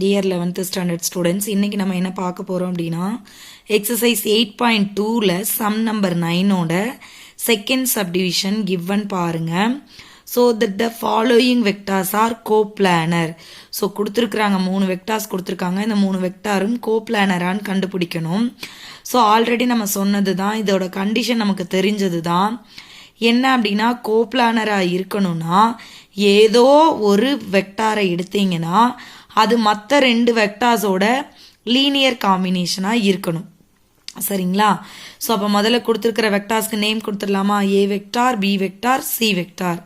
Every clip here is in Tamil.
டியர் 11th ஸ்டாண்டர்ட் ஸ்டூடெண்ட்ஸ், இன்னைக்கு நம்ம என்ன பார்க்க போறோம் அப்படின்னா எக்ஸசைஸ் 8.2ல சம் நம்பர் 9ஓட செகண்ட் சப்டிவிஷன் கிவன் பாருங்க. So that the following vectors are coplanar. So கொடுத்துருக்குறாங்க 3 வெக்டார்ஸ் கொடுத்துருக்காங்க. இந்த 3 வெக்டாரும் கோப்ளானரான்னு கண்டுபிடிக்கணும். ஸோ ஆல்ரெடி நம்ம சொன்னது தான், இதோட கண்டிஷன் நமக்கு தெரிஞ்சது தான். என்ன அப்படின்னா கோப்ளானராக இருக்கணும்னா ஏதோ ஒரு வெக்டாரை எடுத்தீங்கன்னா அது மற்ற 2 வெக்டார்ஸோட லீனியர் காம்பினேஷனாக இருக்கணும். சரிங்களா? ஸோ அப்போ முதல்ல கொடுத்துருக்கிற வெக்டார்ஸ்க்கு நேம் கொடுத்துடலாமா? A vector, B vector, C vector.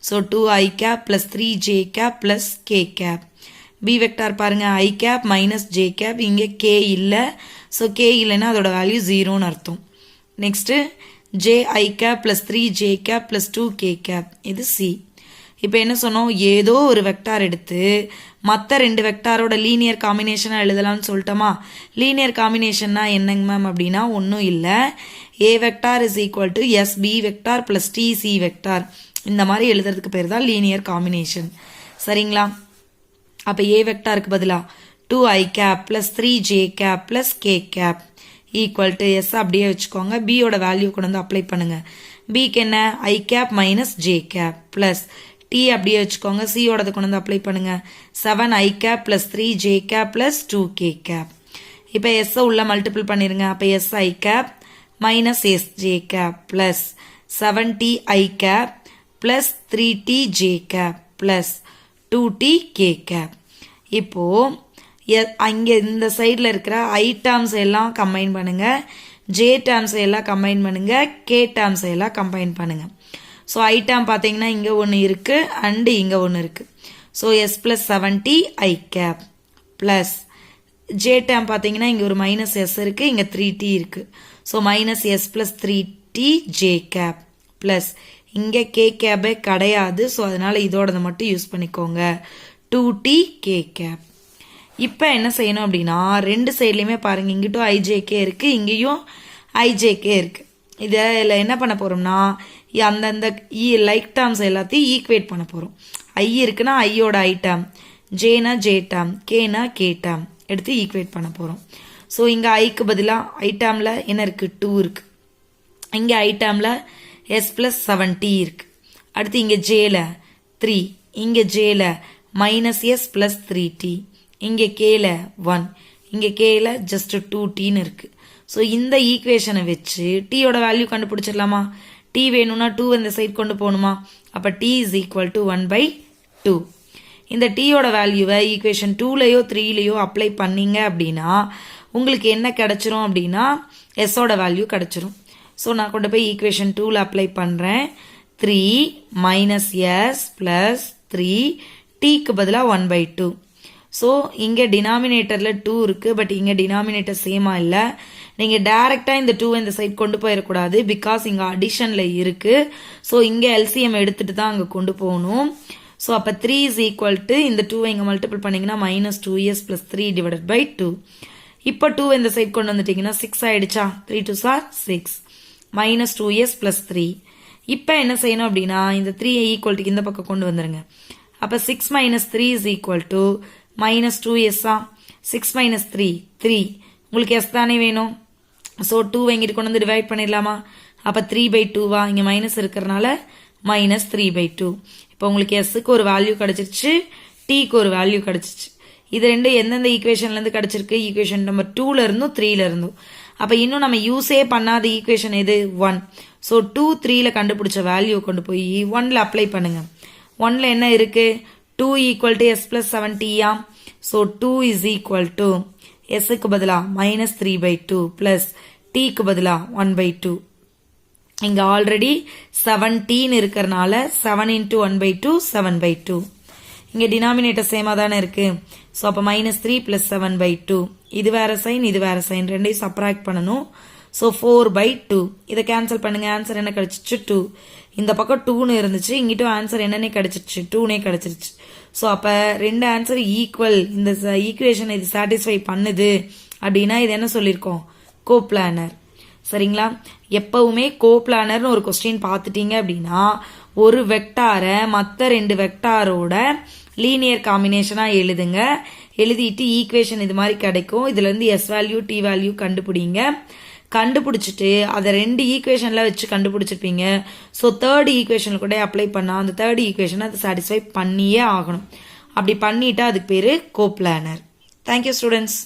So 2i cap plus 3j cap plus K cap. B vector பாருங்க, i cap minus j cap. இங்கே கே இல்லை, ஸோ கே இல்லைன்னா அதோட வேல்யூ 0ன்னு அர்த்தம். Next j cap plus 3j cap plus 2k cap. இது சி. இப்போ என்ன சொன்னோம்? ஏதோ ஒரு வெக்டார் எடுத்து மற்ற 2 வெக்டாரோட லீனியர் காம்பினேஷனாக எழுதலாம்னு சொல்லிட்டோமா? லீனியர் காம்பினேஷன்னா என்னங்க மேம் அப்படின்னா ஒன்றும் இல்லை, A vector is equal to s B vector plus t C vector. இந்த மாதிரி எழுதுறதுக்கு பேர் தான் லீனியர் காம்பினேஷன். சரிங்களா? அப்போ ஏ வெக்டாருக்கு பதிலாக 2i cap plus 3j cap plus K cap equal to S அப்படியே வச்சுக்கோங்க. பியோட வேல்யூ கொண்டு வந்து அப்ளை பண்ணுங்க. பிக்கு என்ன? I cap minus j cap plus t அப்படியே வச்சுக்கோங்க. சியோடது கொண்டு வந்து அப்ளை பண்ணுங்க. 7i cap plus 3j cap plus 2k cap. இப்போ எஸ்ஸை உள்ள மல்டிபிள் பண்ணிருங்க. அப்போ s i cap minus s j cap plus 7ti cap plus 3tj cap plus 2tk cap. இப்போ அங்கே இந்த சைடில் இருக்கிற ஐ டேர்ம்ஸ் எல்லாம் கம்பைன் பண்ணுங்க, ஜே டேர்ம்ஸ் எல்லாம் கம்பைன் பண்ணுங்க, கே டேர்ம்ஸ் எல்லாம் கம்பைன் பண்ணுங்க. ஸோ ஐ டேர்ம் பார்த்தீங்கன்னா இங்கே ஒன்று இருக்கு அண்டு இங்கே ஒன்று இருக்கு. So S plus 70i cap plus J term பார்த்தீங்கன்னா இங்கே ஒரு மைனஸ் எஸ் இருக்கு, இங்கே 3t இருக்கு. So minus S plus 3tj cap plus இங்கே கே கேபே கிடையாது, ஸோ அதனால இதோடது மட்டும் யூஸ் பண்ணிக்கோங்க, 2tk கேப். இப்போ என்ன செய்யணும் அப்படின்னா 2 சைட்லையுமே பாருங்க, இங்கிட்டும் ஐஜேகே இருக்கு, இங்கேயும் ஐஜேகே இருக்கு. இதில் என்ன பண்ண போறோம்னா அந்தந்த லைக் டேர்ம்ஸ் எல்லாத்தையும் ஈக்குவேட் பண்ண போறோம். ஐ இருக்குன்னா ஐயோட ஐ டேர்ம், ஜேனா ஜே டேர்ம், கேனா கே டேர்ம் எடுத்து ஈக்குவேட் பண்ண போறோம். ஸோ இங்கே ஐக்கு பதிலாக ஐ டேர்மில் என்ன இருக்கு? 2 இருக்கு. இங்கே ஐ டேர்மில் எஸ் பிளஸ் 7t இருக்கு. அடுத்து இங்கே ஜேல 3, இங்கே ஜேல மைனஸ் எஸ் பிளஸ் 3t, இங்கே கேல 1, இங்கே கேல ஜஸ்ட் 2tன்னு இருக்கு. ஸோ இந்த ஈக்குவேஷனை வச்சு டீயோட வேல்யூ கண்டுபிடிச்சிடலாமா? டி வேணும்னா 2 இந்த சைட் கொண்டு போகணுமா? அப்போ டி இஸ் ஈக்குவல் டு 1/2. இந்த டீயோட வேல்யூவை ஈக்குவேஷன் 2லையோ 3லையோ அப்ளை பண்ணீங்க அப்படின்னா உங்களுக்கு என்ன கிடைச்சிரும் அப்படின்னா எஸ்ஸோட வேல்யூ கிடைச்சிரும். ஸோ நான் கொண்டு போய் ஈக்குவேஷன் 2ல அப்ளை பண்ணுறேன். 3 மைனஸ் எஸ் பிளஸ் 3 டீக்கு பதிலாக 1/2. ஸோ இங்கே டினாமினேட்டரில் 2 இருக்குது, பட் இங்கே டினாமினேட்டர் சேமாக இல்லை. நீங்கள் டைரெக்டாக இந்த 2 இந்த சைட் கொண்டு போயிடக்கூடாது, பிகாஸ் இங்கே அடிஷனில் இருக்குது. ஸோ இங்கே எல்சிஎம் எடுத்துகிட்டு தான் அங்கே கொண்டு போகணும். ஸோ அப்போ 3 இஸ் ஈக்குவல் டு இந்த 2 இங்கே மல்டிபிள் பண்ணிங்கன்னா minus 2s plus 3 divided by 2. இப்போ 2 இந்த சைட் கொண்டு வந்துட்டிங்கன்னா 6 ஆகிடுச்சா? 3 2s are 6 minus 2s plus 3. இப்போ என்ன செய்யணும் அப்படின்னா இந்த 3 ஈக்குவல்ட்டுக்கு இந்த பக்கம் கொண்டு வந்துடுங்க. அப்போ 6 minus 3 is equal to minus 2s. 6 minus 3 3. உங்களுக்கு எஸ் தானே வேணும். ஸோ 2 இங்கிட்டு கொண்டு வந்து டிவைட் பண்ணிடலாமா? அப்போ 3/2வா? இங்கே மைனஸ் இருக்கிறனால மைனஸ் 3/2. இப்போ உங்களுக்கு எஸ்ஸுக்கு ஒரு வேல்யூ கிடைச்சிருச்சு, டீக்கு ஒரு வேல்யூ கிடைச்சிருச்சு. இது ரெண்டும் எந்தெந்த ஈக்குவேஷன்லேருந்து கிடைச்சிருக்கு? ஈக்குவேஷன் நம்பர் 2ல இருந்தும் 3ல இருந்தும். அப்போ இன்னும் நம்ம யூஸே பண்ணாத ஈக்குவேஷன் எது? 1. ஸோ 2 3ல கண்டுபிடிச்ச வேல்யூ கொண்டு போய் 1ல அப்ளை பண்ணுங்க. 1ல என்ன இருக்கு? 2 equal to s plus 7t. So 2 is equal to எஸ்ஸுக்கு பதிலாக மைனஸ் 3/2 பிளஸ் டீக்கு பதிலாக 1/2. இங்கே ஆல்ரெடி 17 இருக்கிறனால 7 இன்ட்டு 1/2 7/2. இங்கே டினாமினேட்டர் சேமாக தானே இருக்கு. ஸோ அப்போ மைனஸ் 3 பிளஸ் 7/2. இது வேற சைன், இது வேற சைன், ரெண்டையும் சப்ராக்ட் பண்ணணும். ஸோ 4/2. இதை கேன்சல் பண்ணுங்க. ஆன்சர் என்ன கிடைச்சிச்சு? 2. இந்த பக்கம் 2ன்னு இருந்துச்சு, இங்கிட்டும் ஆன்சர் என்னன்னே கிடைச்சிருச்சு? 2னே கிடைச்சிருச்சு. ஸோ அப்போ 2 ஆன்சர் ஈக்குவல். இந்த ஈக்குவேஷன் இது சாட்டிஸ்ஃபை பண்ணுது அப்படின்னா இது என்ன சொல்லியிருக்கோம்? கோப்ளானர். சரிங்களா? எப்பவுமே கோப்ளானர்னு ஒரு கொஸ்டின் பார்த்துட்டீங்க அப்படின்னா ஒரு வெக்டாரை மற்ற 2 வெக்டாரோட லீனியர் காம்பினேஷனாக எழுதுங்க. எழுதிட்டு ஈக்குவேஷன் இது மாதிரி கிடைக்கும். இதுலேருந்து எஸ் வேல்யூ டி வேல்யூ கண்டுபிடிங்க. கண்டுபிடிச்சிட்டு அதை 2 ஈக்குவேஷனில் வச்சு கண்டுபிடிச்சிருப்பீங்க. ஸோ தேர்ட் ஈக்குவேஷனில் கூட அப்ளை பண்ணால் அந்த தேர்ட் ஈக்குவேஷனை அதை சாட்டிஸ்ஃபை பண்ணியே ஆகணும். அப்படி பண்ணிட்டா அதுக்கு பேர் கோப்ளானர். Thank you students.